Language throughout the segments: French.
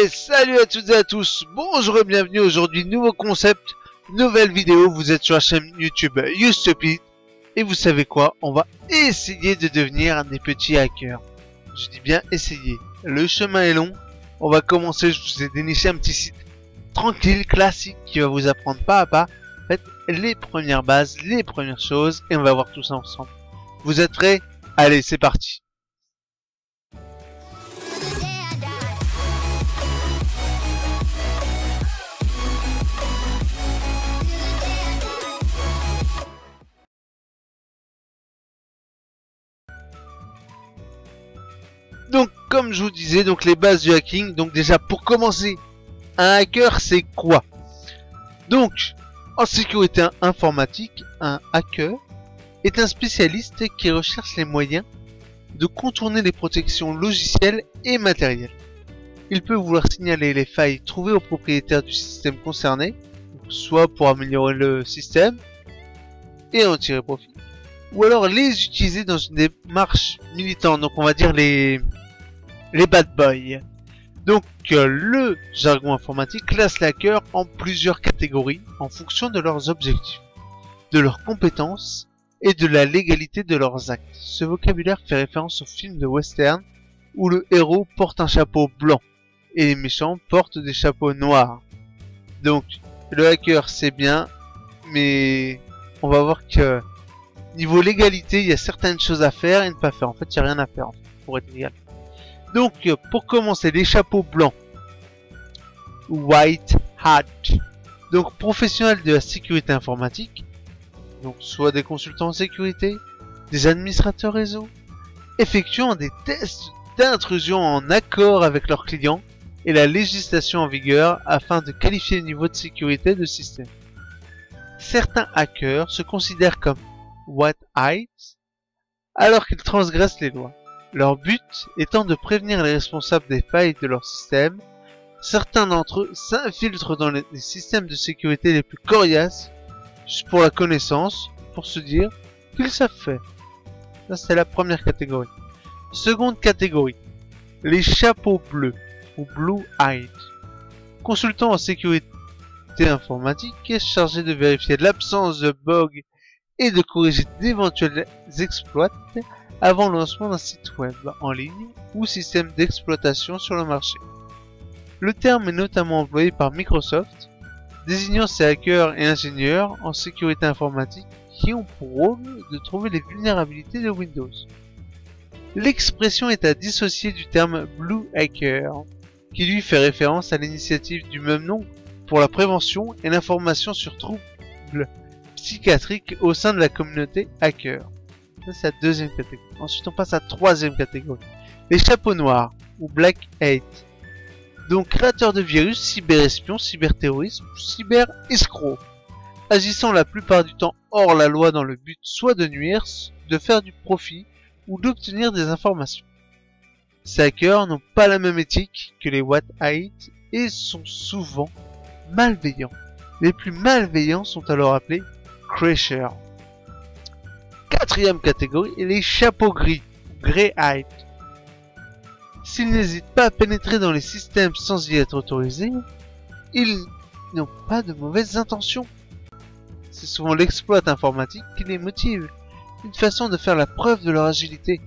Et salut à toutes et à tous, bonjour et bienvenue aujourd'hui, nouveau concept, nouvelle vidéo, vous êtes sur la chaîne YouTube YouStupid. Et vous savez quoi, on va essayer de devenir des petits hackers. Je dis bien essayer, le chemin est long, on va commencer, je vous ai déniché un petit site tranquille, classique, qui va vous apprendre pas à pas, en fait, les premières bases, les premières choses, et on va voir tout ça ensemble. Vous êtes prêts? Allez, c'est parti. Donc, comme je vous disais, donc les bases du hacking. Donc déjà, pour commencer, un hacker, c'est quoi? Donc, en sécurité informatique, un hacker est un spécialiste qui recherche les moyens de contourner les protections logicielles et matérielles. Il peut vouloir signaler les failles trouvées aux propriétaires du système concerné, soit pour améliorer le système et en tirer profit, ou alors les utiliser dans une démarche militante, donc on va dire les bad boys. Donc le jargon informatique classe les hackers en plusieurs catégories en fonction de leurs objectifs, de leurs compétences et de la légalité de leurs actes. Ce vocabulaire fait référence au film de western où le héros porte un chapeau blanc et les méchants portent des chapeaux noirs. Donc le hacker c'est bien, mais on va voir que niveau légalité il y a certaines choses à faire et ne pas faire. En fait il n'y a rien à faire pour être légal. Donc, pour commencer, les chapeaux blancs, white hat, donc professionnels de la sécurité informatique, donc soit des consultants en sécurité, des administrateurs réseau, effectuant des tests d'intrusion en accord avec leurs clients et la législation en vigueur afin de qualifier le niveau de sécurité de système. Certains hackers se considèrent comme white hats alors qu'ils transgressent les lois. Leur but étant de prévenir les responsables des failles de leur système. Certains d'entre eux s'infiltrent dans les systèmes de sécurité les plus coriaces, juste pour la connaissance, pour se dire qu'ils savent faire. Ça c'est la première catégorie. Seconde catégorie, les chapeaux bleus, ou blue eyed. Consultants en sécurité informatique chargés de vérifier l'absence de bugs et de corriger d'éventuels exploits avant le lancement d'un site web en ligne ou système d'exploitation sur le marché. Le terme est notamment employé par Microsoft, désignant ces hackers et ingénieurs en sécurité informatique qui ont pour rôle de trouver les vulnérabilités de Windows. L'expression est à dissocier du terme Blue Hacker, qui lui fait référence à l'initiative du même nom pour la prévention et l'information sur troubles psychiatriques au sein de la communauté hacker. Ça c'est la deuxième catégorie. Ensuite on passe à la troisième catégorie. Les chapeaux noirs, ou black hat. Donc créateurs de virus, cyberespions, cyberterroristes ou cyber-escrocs. Agissant la plupart du temps hors la loi dans le but soit de nuire, de faire du profit ou d'obtenir des informations. Ces hackers n'ont pas la même éthique que les white hats et sont souvent malveillants. Les plus malveillants sont alors appelés crashers. Quatrième catégorie, les chapeaux gris, grey hat. S'ils n'hésitent pas à pénétrer dans les systèmes sans y être autorisés, ils n'ont pas de mauvaises intentions. C'est souvent l'exploit informatique qui les motive, une façon de faire la preuve de leur agilité.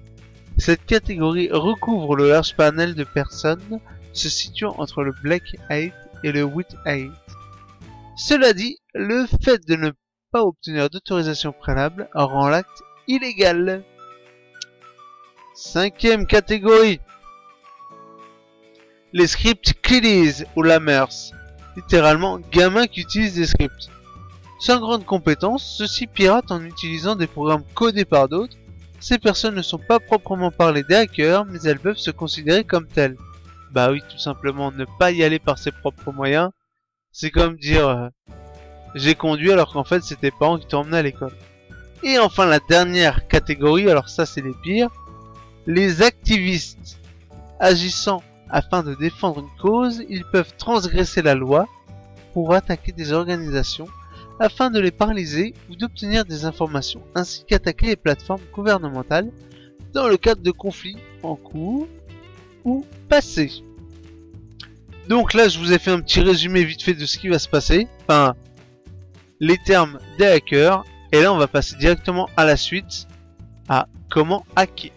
Cette catégorie recouvre le large panel de personnes se situant entre le black hat et le white hat. Cela dit, le fait de ne pas obtenir d'autorisation préalable rend l'acte illégal. Cinquième catégorie, les script kiddies ou lammers, littéralement gamins qui utilisent des scripts. Sans grande compétence, ceux-ci piratent en utilisant des programmes codés par d'autres. Ces personnes ne sont pas proprement parlées des hackers, mais elles peuvent se considérer comme telles. Bah oui, tout simplement, ne pas y aller par ses propres moyens, c'est comme dire j'ai conduit alors qu'en fait c'est tes parents qui t'ont emmené à l'école. Et enfin la dernière catégorie, alors ça c'est les pires, les activistes. Agissant afin de défendre une cause, ils peuvent transgresser la loi pour attaquer des organisations afin de les paralyser ou d'obtenir des informations, ainsi qu'attaquer les plateformes gouvernementales dans le cadre de conflits en cours ou passés. Donc là, je vous ai fait un petit résumé vite fait de ce qui va se passer. Enfin, les termes des hackers. Et là, on va passer directement à la suite, à comment hacker.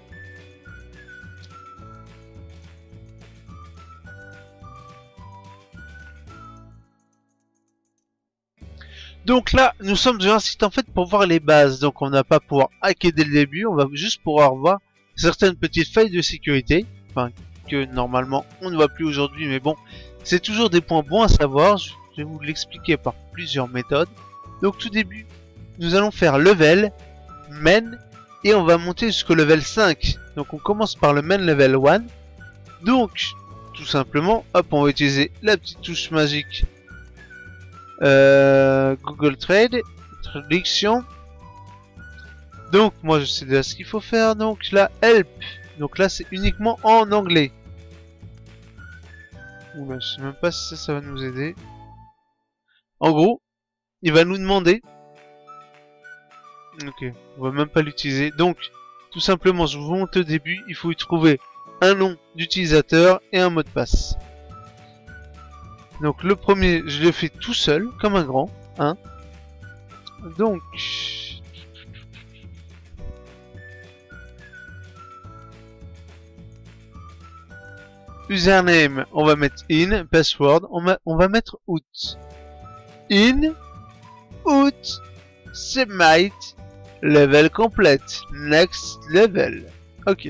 Donc là, nous sommes sur un site en fait pour voir les bases. Donc on n'a pas pouvoir hacker dès le début, on va juste pouvoir voir certaines petites failles de sécurité. Enfin, que normalement on ne voit plus aujourd'hui, mais bon, c'est toujours des points bons à savoir. Je vais vous l'expliquer par plusieurs méthodes. Donc tout début, nous allons faire level, main, et on va monter jusqu'au level 5. Donc on commence par le main level 1. Donc, tout simplement, hop, on va utiliser la petite touche magique Google Trade, traduction. Donc moi je sais déjà ce qu'il faut faire. Donc là help. Donc là c'est uniquement en anglais. Oula, je sais même pas si ça va nous aider. En gros, il va nous demander. Ok, on va même pas l'utiliser. Donc tout simplement, je vous montre au début, il faut y trouver un nom d'utilisateur et un mot de passe. Donc le premier, je le fais tout seul, comme un grand, hein. Donc, username, on va mettre in, password, on va mettre out. In, out, submit, level complete, next level. Ok.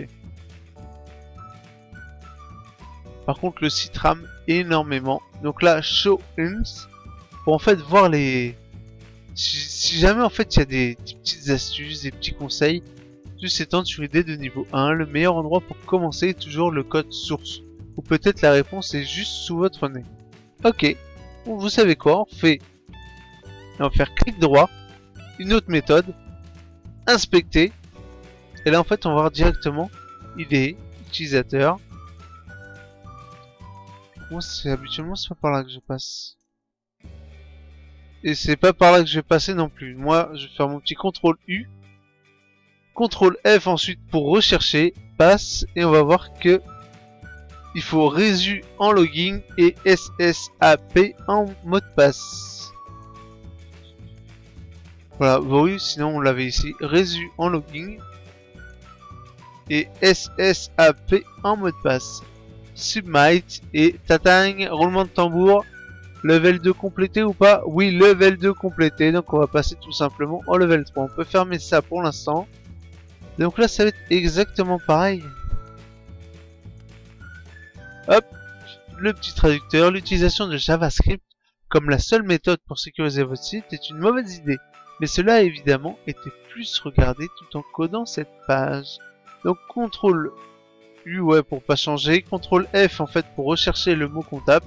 Par contre, le site rame énormément. Donc là, show ins, pour en fait voir les... Si jamais en fait il y a des petites astuces, des petits conseils, juste étendre sur idée de niveau 1, le meilleur endroit pour commencer est toujours le code source. Ou peut-être la réponse est juste sous votre nez. Ok, vous savez quoi, on va faire clic droit, une autre méthode, inspecter, et là en fait on va voir directement ID, utilisateur. Moi habituellement c'est pas par là que je passe. Et c'est pas par là que je vais passer non plus. Moi je vais faire mon petit CTRL U, CTRL F ensuite pour rechercher, passe, et on va voir que il faut résu en login et SSAP en mot de passe. Voilà, bah oui, sinon on l'avait ici, résu en login et SSAP en mot de passe. Submit et tatang, roulement de tambour, level 2 complété ou pas? Oui, level 2 complété, donc on va passer tout simplement en level 3. On peut fermer ça pour l'instant. Donc là ça va être exactement pareil. Hop, le petit traducteur, l'utilisation de JavaScript comme la seule méthode pour sécuriser votre site est une mauvaise idée. Mais cela a évidemment été plus regardé tout en codant cette page. Donc CTRL U ouais pour pas changer, CTRL F en fait pour rechercher le mot qu'on tape.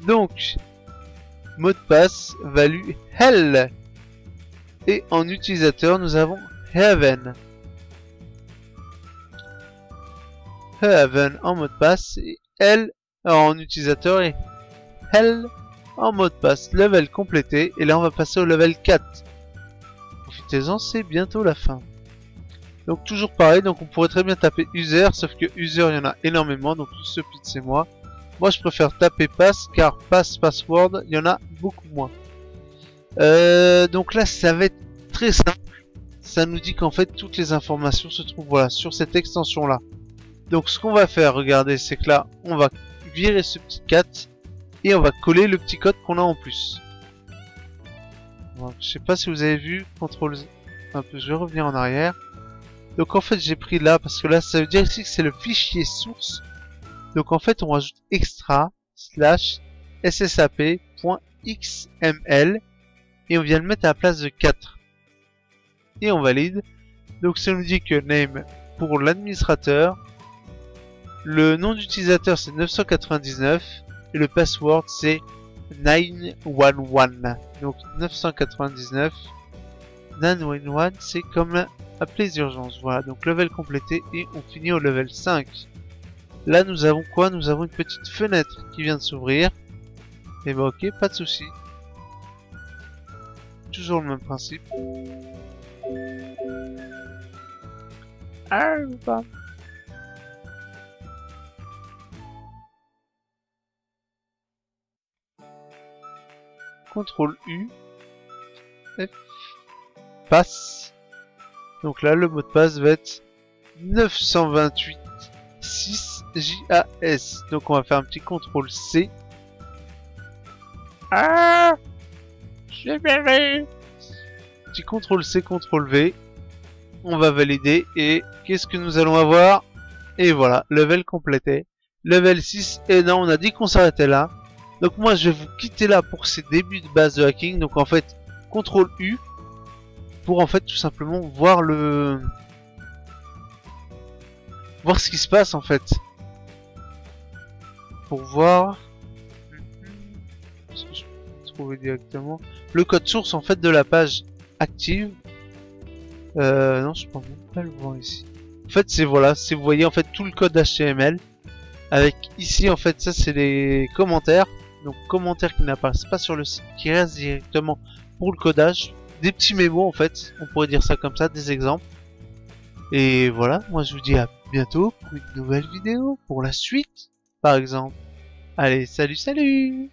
Donc mot de passe value hell et en utilisateur nous avons heaven. Heaven en mot de passe et L en utilisateur et hell en mot de passe. Level complété et là on va passer au level 4. Profitez-en, c'est bientôt la fin. Donc toujours pareil, donc on pourrait très bien taper user, sauf que user il y en a énormément, donc tout ce pit c'est moi. Moi je préfère taper pass car password il y en a beaucoup moins. Donc là ça va être très simple. Ça nous dit qu'en fait toutes les informations se trouvent voilà sur cette extension là. Donc ce qu'on va faire, regardez, c'est que là on va virer ce petit 4 et on va coller le petit code qu'on a en plus. Bon, je sais pas si vous avez vu, contrôle un peu, je vais revenir en arrière. Donc en fait j'ai pris là parce que là ça veut dire ici que c'est le fichier source. Donc en fait on rajoute extra slash ssap.xml et on vient le mettre à la place de 4. Et on valide. Donc ça nous dit que name pour l'administrateur, le nom d'utilisateur c'est 999 et le password c'est 911. Donc 999 911 c'est comme appeler d'urgence. Voilà, donc level complété et on finit au level 5. Là nous avons quoi? Nous avons une petite fenêtre qui vient de s'ouvrir. Et bah ok, pas de souci. Toujours le même principe. Ah, ou pas. CTRL U, F, passe. Donc là, le mot de passe va être 928.6 JAS. Donc on va faire un petit CTRL C. Ah, j'ai verré. Petit CTRL C, CTRL V. On va valider et qu'est-ce que nous allons avoir? Et voilà, level complété. Level 6, et non, on a dit qu'on s'arrêtait là. Donc moi je vais vous quitter là pour ces débuts de base de hacking. Donc en fait, CTRL U pour en fait tout simplement voir ce qui se passe en fait. Pour voir ce que je peux trouver directement le code source en fait de la page active. Non, je peux même pas le voir ici. En fait, c'est voilà, c'est vous voyez en fait tout le code HTML avec ici en fait ça c'est les commentaires. Donc commentaires qui n'apparaissent pas sur le site, qui restent directement pour le codage, des petits mémos en fait, on pourrait dire ça comme ça, des exemples. Et voilà, moi je vous dis à bientôt pour une nouvelle vidéo, pour la suite par exemple. Allez, salut salut!